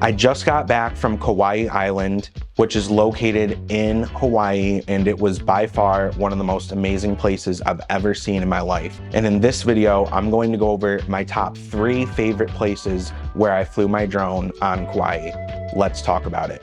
I just got back from Kauai Island, which is located in Hawaii, and it was by far one of the most amazing places I've ever seen in my life. And in this video, I'm going to go over my top 3 favorite places where I flew my drone on Kauai. Let's talk about it.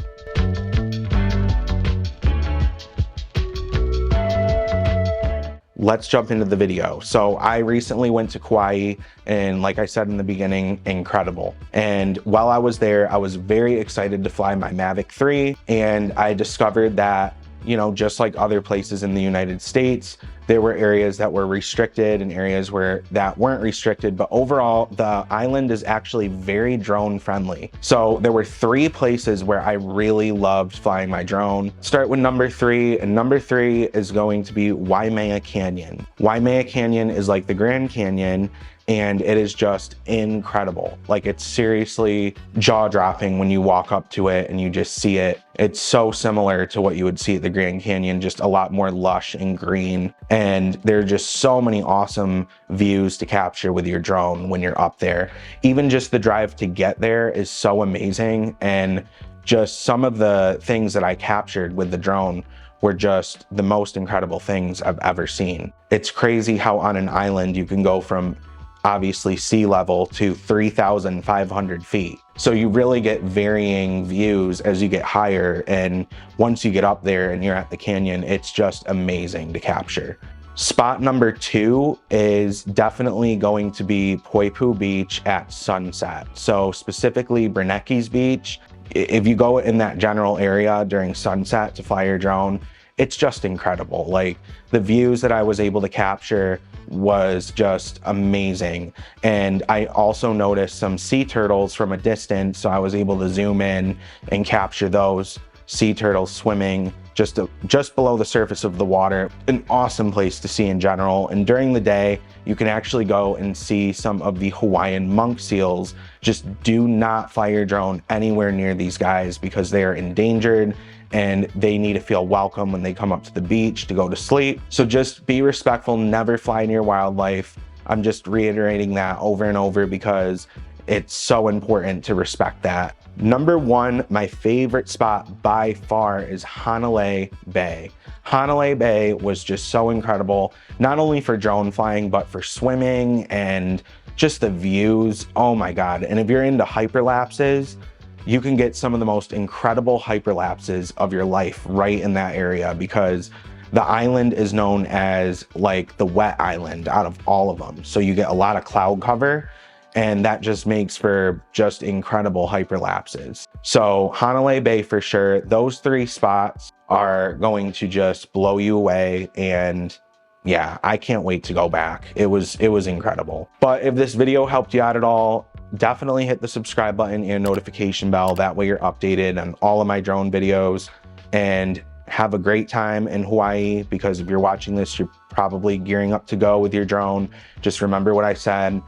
Let's jump into the video. So I recently went to Kauai, and like I said in the beginning, incredible. And while I was there, I was very excited to fly my Mavic 3, and I discovered that, you know, just like other places in the United States, there were areas that were restricted and areas that weren't restricted, but overall, the island is actually very drone friendly. So there were 3 places where I really loved flying my drone. Start with number 3, and number 3 is going to be Waimea Canyon. Waimea Canyon is like the Grand Canyon, and it is just incredible. Like, it's seriously jaw-dropping when you walk up to it and you just see it. It's so similar to what you would see at the Grand Canyon, just a lot more lush and green. And there are just so many awesome views to capture with your drone when you're up there. Even just the drive to get there is so amazing. And just some of the things that I captured with the drone were just the most incredible things I've ever seen. It's crazy how on an island you can go from obviously sea level to 3,500 feet. So you really get varying views as you get higher, and once you get up there and you're at the canyon, it's just amazing to capture. Spot number 2 is definitely going to be Poipu Beach at sunset. So specifically Bernecki's Beach. If you go in that general area during sunset to fly your drone, it's just incredible. Like, the views that I was able to capture was just amazing. And I also noticed some sea turtles from a distance, so I was able to zoom in and capture those sea turtles swimming just below the surface of the water. An awesome place to see in general. And during the day, you can actually go and see some of the Hawaiian monk seals. Just do not fly your drone anywhere near these guys because they are endangered and they need to feel welcome when they come up to the beach to go to sleep. So just be respectful, never fly near wildlife. I'm just reiterating that over and over because it's so important to respect that. Number 1, my favorite spot by far is Hanalei Bay. Hanalei Bay was just so incredible, not only for drone flying, but for swimming and just the views. Oh my God. And if you're into hyperlapses, you can get some of the most incredible hyperlapses of your life right in that area, because the island is known as like the wet island out of all of them. So you get a lot of cloud cover, and that just makes for just incredible hyperlapses. So Hanalei Bay for sure. Those 3 spots are going to just blow you away, and yeah, I can't wait to go back. It was incredible. But if this video helped you out at all, definitely hit the subscribe button and notification bell. That way you're updated on all of my drone videos. And have a great time in Hawaii, because if you're watching this, you're probably gearing up to go with your drone. Just remember what I said.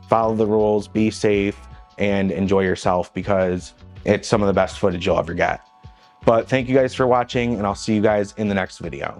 Follow the rules, be safe, and enjoy yourself, because it's some of the best footage you'll ever get. But thank you guys for watching, and I'll see you guys in the next video.